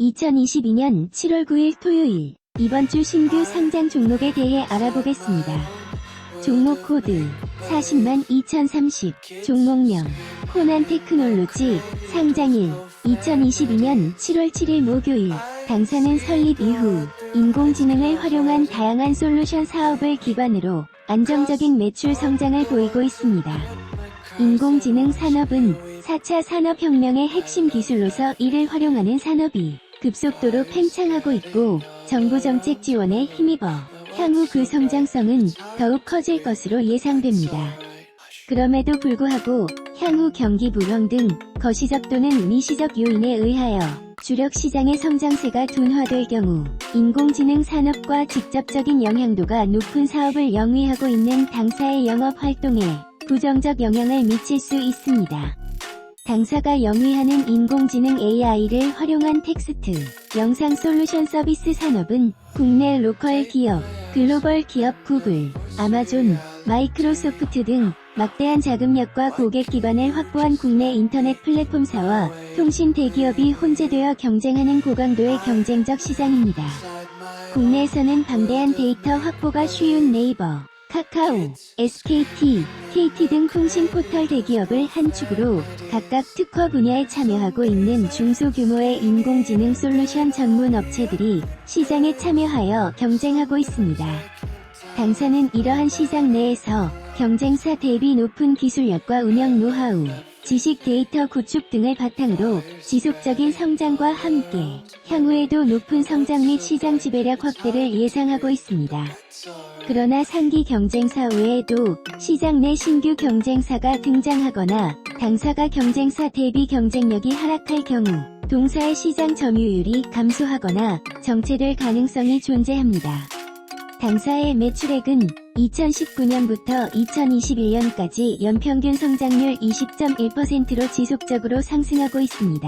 2022년 7월 9일 토요일, 이번 주 신규 상장 종목에 대해 알아보겠습니다. 종목 코드 400만 2030, 종목명 코난테크놀로지, 상장일 2022년 7월 7일 목요일. 당사는 설립 이후 인공지능을 활용한 다양한 솔루션 사업을 기반으로 안정적인 매출 성장을 보이고 있습니다. 인공지능 산업은 4차 산업혁명의 핵심 기술로서 이를 활용하는 산업이 급속도로 팽창하고 있고, 정부 정책 지원에 힘입어 향후 그 성장성은 더욱 커질 것으로 예상됩니다. 그럼에도 불구하고 향후 경기 불황 등 거시적 또는 미시적 요인에 의하여 주력 시장의 성장세가 둔화될 경우 인공지능 산업과 직접적인 영향도가 높은 사업을 영위하고 있는 당사의 영업 활동에 부정적 영향을 미칠 수 있습니다. 당사가 영위하는 인공지능 AI를 활용한 텍스트, 영상 솔루션 서비스 산업은 국내 로컬 기업, 글로벌 기업 구글, 아마존, 마이크로소프트 등 막대한 자금력과 고객 기반을 확보한 국내 인터넷 플랫폼사와 통신 대기업이 혼재되어 경쟁하는 고강도의 경쟁적 시장입니다. 국내에서는 방대한 데이터 확보가 쉬운 네이버, 카카오, SKT, KT 등 통신 포털 대기업을 한 축으로 각각 특화 분야에 참여하고 있는 중소규모의 인공지능 솔루션 전문 업체들이 시장에 참여하여 경쟁하고 있습니다. 당사는 이러한 시장 내에서 경쟁사 대비 높은 기술력과 운영 노하우, 지식 데이터 구축 등을 바탕으로 지속적인 성장과 함께 향후에도 높은 성장 및 시장 지배력 확대를 예상하고 있습니다. 그러나 상기 경쟁사 외에도 시장 내 신규 경쟁사가 등장하거나 당사가 경쟁사 대비 경쟁력이 하락할 경우 동사의 시장 점유율이 감소하거나 정체될 가능성이 존재합니다. 당사의 매출액은 2019년부터 2021년까지 연평균 성장률 20.1%로 지속적으로 상승하고 있습니다.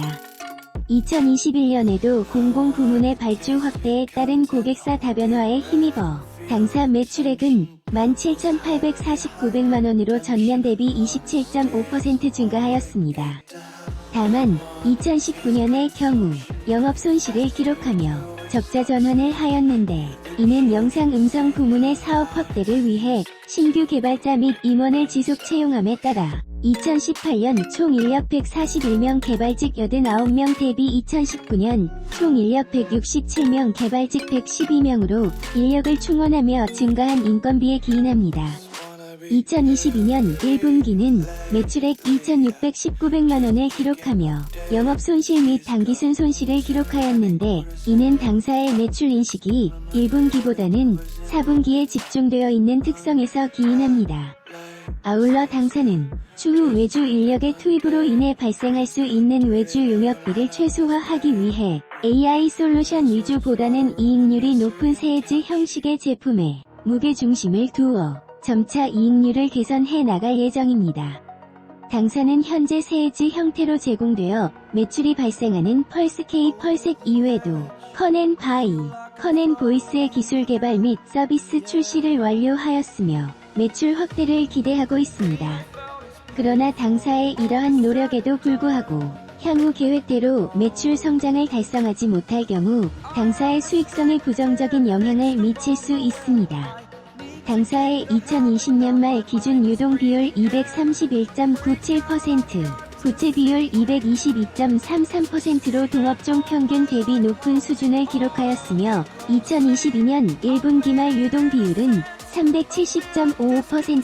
2021년에도 공공부문의 발주 확대에 따른 고객사 다변화에 힘입어 당사 매출액은 17,849백만원으로 전년 대비 27.5% 증가하였습니다. 다만 2019년의 경우 영업 손실을 기록하며 적자 전환을 하였는데, 이는 영상 음성 부문의 사업 확대를 위해 신규 개발자 및 임원을 지속 채용함에 따라 2018년 총 인력 141명 개발직 89명 대비 2019년 총 인력 167명 개발직 112명으로 인력을 충원하며 증가한 인건비에 기인합니다. 2022년 1분기는 매출액 2,619백만원을 기록하며 영업 손실 및 당기순 손실을 기록하였는데, 이는 당사의 매출 인식이 1분기보다는 4분기에 집중되어 있는 특성에서 기인합니다. 아울러 당사는 추후 외주 인력의 투입으로 인해 발생할 수 있는 외주 용역비를 최소화하기 위해 AI 솔루션 위주보다는 이익률이 높은 세에즈 형식의 제품에 무게중심을 두어 점차 이익률을 개선해 나갈 예정입니다. 당사는 현재 세에즈 형태로 제공되어 매출이 발생하는 펄스K 펄색 이외에도 컨앤바이, 컨앤보이스의 기술 개발 및 서비스 출시를 완료하였으며 매출 확대를 기대하고 있습니다. 그러나 당사의 이러한 노력에도 불구하고 향후 계획대로 매출 성장을 달성하지 못할 경우 당사의 수익성에 부정적인 영향을 미칠 수 있습니다. 당사의 2020년 말 기준 유동 비율 231.97%, 부채 비율 222.33%로 동업종 평균 대비 높은 수준을 기록하였으며, 2022년 1분기 말 유동 비율은 370.55%,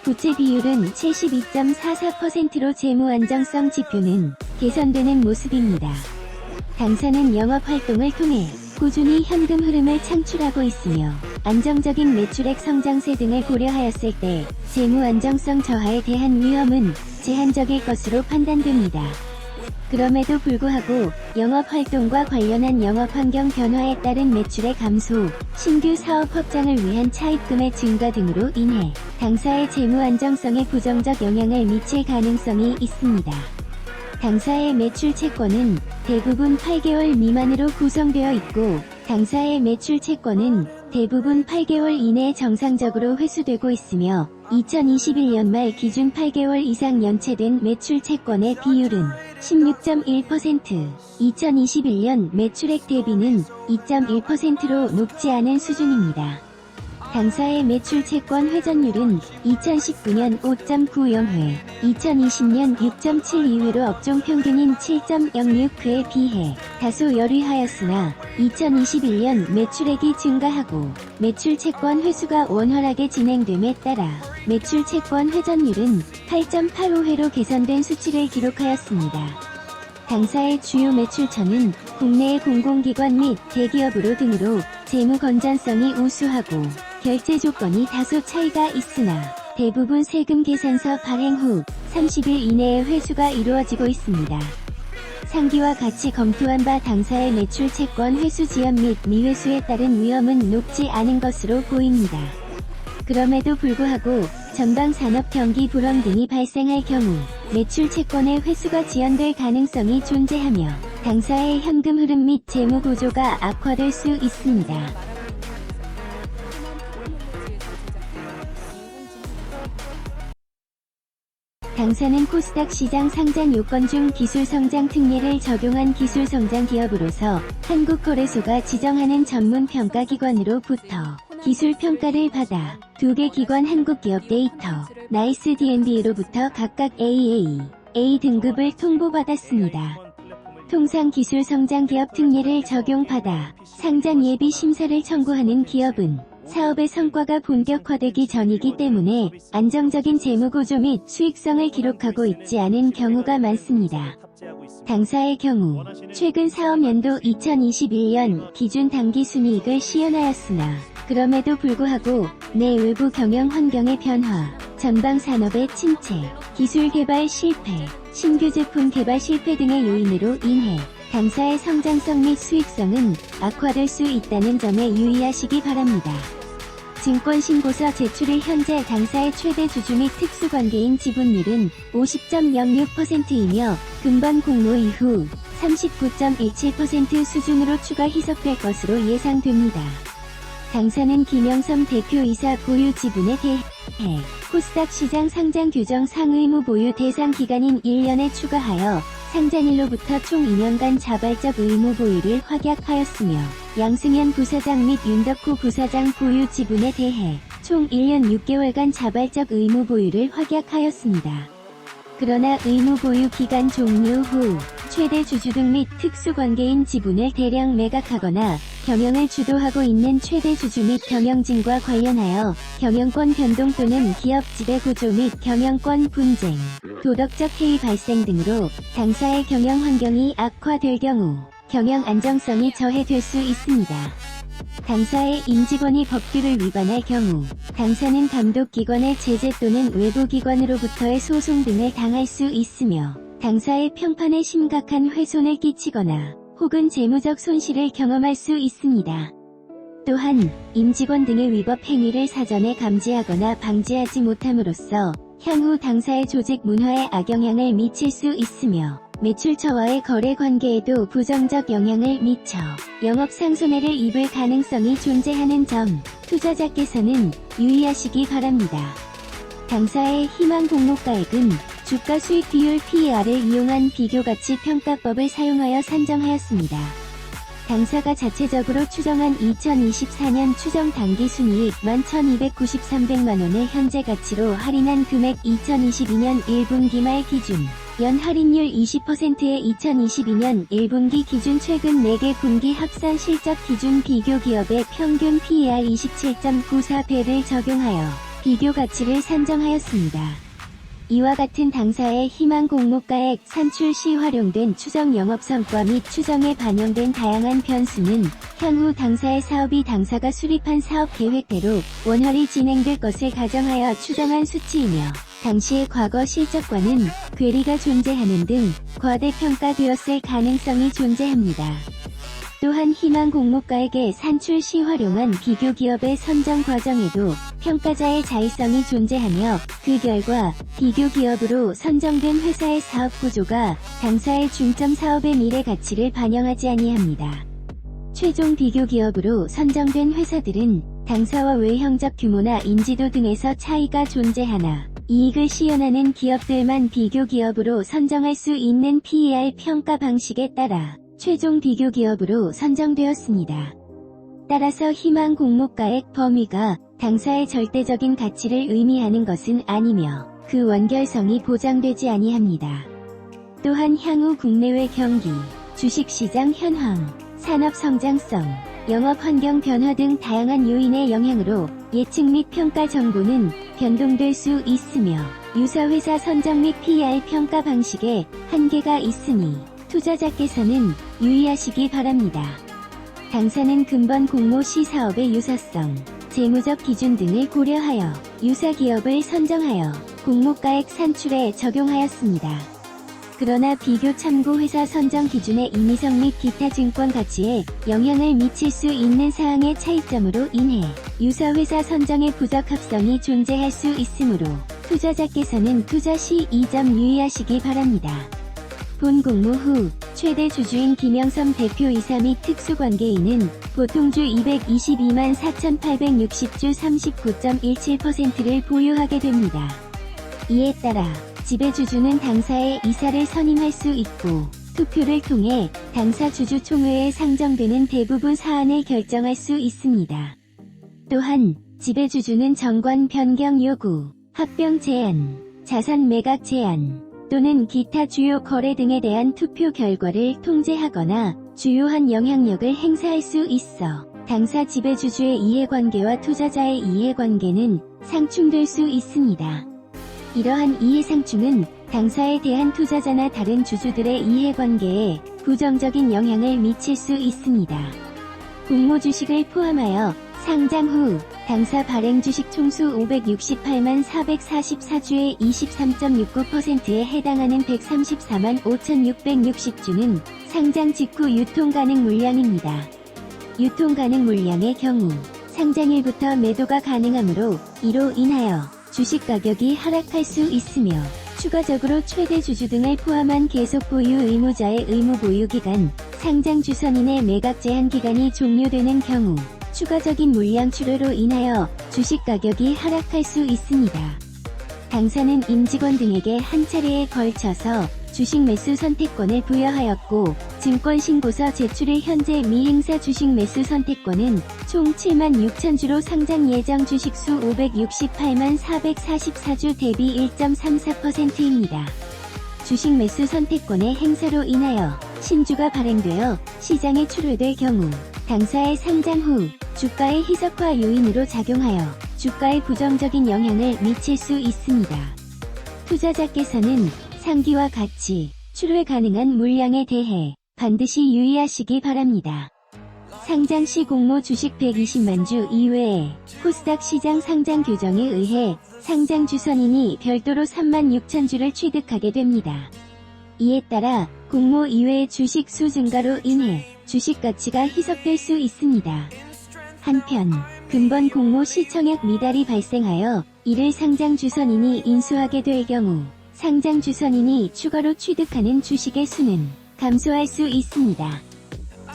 부채 비율은 72.44%로 재무 안정성 지표는 개선되는 모습입니다. 당사는 영업 활동을 통해 꾸준히 현금 흐름을 창출하고 있으며 안정적인 매출액 성장세 등을 고려하였을 때 재무 안정성 저하에 대한 위험은 제한적일 것으로 판단됩니다. 그럼에도 불구하고 영업 활동과 관련한 영업 환경 변화에 따른 매출의 감소, 신규 사업 확장을 위한 차입금의 증가 등으로 인해 당사의 재무 안정성에 부정적 영향을 미칠 가능성이 있습니다. 당사의 매출 채권은 대부분 8개월 미만으로 구성되어 있고, 당사의 매출 채권은 대부분 8개월 이내 정상적으로 회수되고 있으며 2021년 말 기준 8개월 이상 연체된 매출 채권의 비율은 16.1%, 2021년 매출액 대비는 2.1%로 높지 않은 수준입니다. 당사의 매출 채권 회전율은 2019년 5.90회, 2020년 6.72회로 업종 평균인 7.06회에 비해 다소 열의하였으나 2021년 매출액이 증가하고 매출 채권 회수가 원활하게 진행됨에 따라 매출 채권 회전율은 8.85회로 개선된 수치를 기록하였습니다. 당사의 주요 매출처는 국내의 공공기관 및 대기업으로 등으로 재무 건전성이 우수하고 결제 조건이 다소 차이가 있으나 대부분 세금 계산서 발행 후 30일 이내에 회수가 이루어지고 있습니다. 상기와 같이 검토한 바 당사의 매출 채권 회수 지연 및 미회수에 따른 위험은 높지 않은 것으로 보입니다. 그럼에도 불구하고 전방 산업 경기 불황 등이 발생할 경우 매출 채권의 회수가 지연될 가능성이 존재하며 당사의 현금 흐름 및 재무 구조가 악화될 수 있습니다. 당사는 코스닥 시장 상장 요건 중 기술성장 특례를 적용한 기술성장 기업으로서 한국거래소가 지정하는 전문평가기관으로부터 기술평가를 받아 2개 기관 한국기업데이터, 나이스 D&B로부터 각각 AA, A 등급을 통보받았습니다. 통상 기술성장기업 특례를 적용받아 상장 예비 심사를 청구하는 기업은 사업의 성과가 본격화되기 전이기 때문에 안정적인 재무구조 및 수익성을 기록하고 있지 않은 경우가 많습니다. 당사의 경우 최근 사업연도 2021년 기준 당기순이익을 시현하였으나 그럼에도 불구하고 내 외부 경영 환경의 변화, 전방 산업의 침체, 기술 개발 실패, 신규 제품 개발 실패 등의 요인으로 인해 당사의 성장성 및 수익성은 악화될 수 있다는 점에 유의하시기 바랍니다. 증권신고서 제출일 현재 당사의 최대 주주 및 특수관계인 지분율은 50.06%이며 금번 공모 이후 39.17% 수준으로 추가 희석될 것으로 예상됩니다. 당사는 김영섬 대표이사 보유 지분에 대해 코스닥 시장 상장 규정 상의무 보유 대상 기간인 1년에 추가하여 상장일로부터 총 2년간 자발적 의무 보유를 확약하였으며 양승현 부사장 및 윤덕호 부사장 보유 지분에 대해 총 1년 6개월간 자발적 의무 보유를 확약하였습니다. 그러나 의무 보유 기간 종료 후 최대 주주 등 및 특수관계인 지분을 대량 매각하거나 경영을 주도하고 있는 최대 주주 및 경영진과 관련하여 경영권 변동 또는 기업 지배구조 및 경영권 분쟁, 도덕적 해이 발생 등으로 당사의 경영 환경이 악화될 경우 경영 안정성이 저해될 수 있습니다. 당사의 임직원이 법규를 위반할 경우 당사는 감독기관의 제재 또는 외부기관으로부터의 소송 등을 당할 수 있으며 당사의 평판에 심각한 훼손을 끼치거나 혹은 재무적 손실을 경험할 수 있습니다. 또한 임직원 등의 위법 행위를 사전에 감지하거나 방지하지 못함으로써 향후 당사의 조직 문화에 악영향을 미칠 수 있으며 매출처와의 거래 관계에도 부정적 영향을 미쳐 영업 상손해를 입을 가능성이 존재하는 점 투자자께서는 유의하시기 바랍니다. 당사의 희망 공모가액은 주가 수익 비율 PER을 이용한 비교가치 평가법을 사용하여 산정하였습니다. 당사가 자체적으로 추정한 2024년 추정 당기순이익 11,293백만원의 현재 가치로 할인한 금액 2022년 1분기 말 기준 연 할인율 20%의 2022년 1분기 기준 최근 4개 분기 합산 실적 기준 비교 기업의 평균 PER 27.94배를 적용하여 비교 가치를 산정하였습니다. 이와 같은 당사의 희망 공모가액 산출 시 활용된 추정 영업성과 및 추정에 반영된 다양한 변수는 향후 당사의 사업이 당사가 수립한 사업 계획대로 원활히 진행될 것을 가정하여 추정한 수치이며 당시의 과거 실적과는 괴리가 존재하는 등 과대평가되었을 가능성이 존재합니다. 또한 희망 공모가액의 산출 시 활용한 비교 기업의 선정 과정에도 평가자의 자의성이 존재하며 그 결과 비교 기업으로 선정된 회사의 사업 구조가 당사의 중점 사업의 미래 가치를 반영하지 아니합니다. 최종 비교 기업으로 선정된 회사들은 당사와 외형적 규모나 인지도 등에서 차이가 존재하나 이익을 시현하는 기업들만 비교 기업으로 선정할 수 있는 PER 평가 방식에 따라 최종 비교 기업으로 선정되었습니다. 따라서 희망 공모가액 범위가 당사의 절대적인 가치를 의미하는 것은 아니며 그 원결성이 보장되지 아니합니다. 또한 향후 국내외 경기, 주식시장 현황, 산업 성장성, 영업 환경 변화 등 다양한 요인의 영향으로 예측 및 평가 정보는 변동될 수 있으며 유사회사 선정 및 PER 평가 방식에 한계가 있으니 투자자께서는 유의하시기 바랍니다. 당사는 금번 공모 시 사업의 유사성, 재무적 기준 등을 고려하여 유사 기업을 선정하여 공모가액 산출에 적용하였습니다. 그러나 비교 참고 회사 선정 기준의 인위성 및 기타 증권 가치에 영향을 미칠 수 있는 사항의 차이점으로 인해 유사 회사 선정의 부적합성이 존재할 수 있으므로 투자자께서는 투자 시 이 점 유의하시기 바랍니다. 본 공모 후 최대 주주인 김영섬 대표이사 및 특수관계인은 보통주 222만 4,860주 39.17%를 보유하게 됩니다. 이에 따라 지배주주는 당사의 이사를 선임할 수 있고 투표를 통해 당사 주주총회에 상정되는 대부분 사안을 결정할 수 있습니다. 또한 지배주주는 정관 변경 요구, 합병 제한, 자산 매각 제한 또는 기타 주요 거래 등에 대한 투표 결과를 통제하거나 주요한 영향력을 행사할 수 있어 당사 지배주주의 이해관계와 투자자의 이해관계는 상충될 수 있습니다. 이러한 이해상충은 당사에 대한 투자자나 다른 주주들의 이해관계에 부정적인 영향을 미칠 수 있습니다. 공모 주식을 포함하여 상장 후 당사 발행 주식 총수 568만 444주의 23.69%에 해당하는 134만 5,660주는 상장 직후 유통 가능 물량입니다. 유통 가능 물량의 경우 상장일부터 매도가 가능하므로 이로 인하여 주식 가격이 하락할 수 있으며 추가적으로 최대 주주 등을 포함한 계속 보유 의무자의 의무 보유 기간, 상장 주선인의 매각 제한 기간이 종료되는 경우 추가적인 물량 출회로 인하여 주식 가격이 하락할 수 있습니다. 당사는 임직원 등에게 한 차례에 걸쳐서 주식 매수 선택권을 부여하였고 증권신고서 제출일 현재 미행사 주식 매수 선택권은 총 7만 6천주로 상장 예정 주식수 568만 444주 대비 1.34%입니다. 주식 매수 선택권의 행사로 인하여 신주가 발행되어 시장에 출회될 경우 당사의 상장 후 주가의 희석화 요인으로 작용하여 주가에 부정적인 영향을 미칠 수 있습니다. 투자자께서는 상기와 같이 출회 가능한 물량에 대해 반드시 유의하시기 바랍니다. 상장 시 공모 주식 120만 주 이외에 코스닥 시장 상장 규정에 의해 상장 주선인이 별도로 3만 6천 주를 취득하게 됩니다. 이에 따라 공모 이외의 주식 수 증가로 인해 주식 가치가 희석될 수 있습니다. 한편 금번 공모 시 청약 미달이 발생하여 이를 상장 주선인이 인수하게 될 경우 상장 주선인이 추가로 취득하는 주식의 수는 감소할 수 있습니다.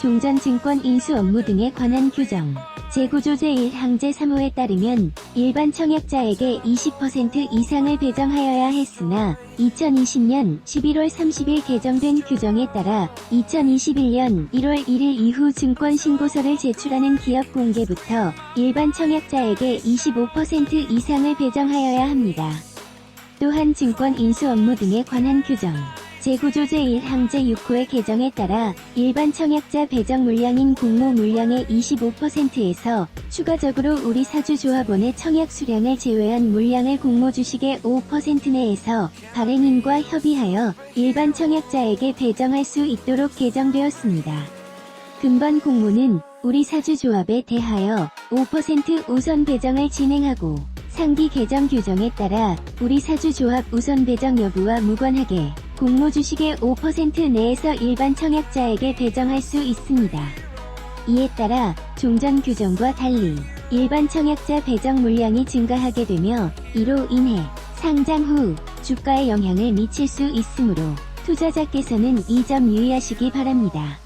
종전증권 인수 업무 등에 관한 규정 제9조 제1항 제3호에 따르면 일반 청약자에게 20% 이상을 배정하여야 했으나 2020년 11월 30일 개정된 규정에 따라 2021년 1월 1일 이후 증권신고서를 제출하는 기업 공개부터 일반 청약자에게 25% 이상을 배정하여야 합니다. 또한 증권 인수 업무 등에 관한 규정 제9조 제1항 제6호의 개정에 따라 일반 청약자 배정 물량인 공모 물량의 25%에서 추가적으로 우리 사주조합원의 청약 수량을 제외한 물량을 공모 주식의 5% 내에서 발행인과 협의하여 일반 청약자에게 배정할 수 있도록 개정되었습니다. 금번 공모는 우리 사주조합에 대하여 5% 우선 배정을 진행하고 상기 개정 규정에 따라 우리 사주조합 우선 배정 여부와 무관하게 공모 주식의 5% 내에서 일반 청약자에게 배정할 수 있습니다. 이에 따라 종전 규정과 달리 일반 청약자 배정 물량이 증가하게 되며 이로 인해 상장 후 주가에 영향을 미칠 수 있으므로 투자자께서는 이 점 유의하시기 바랍니다.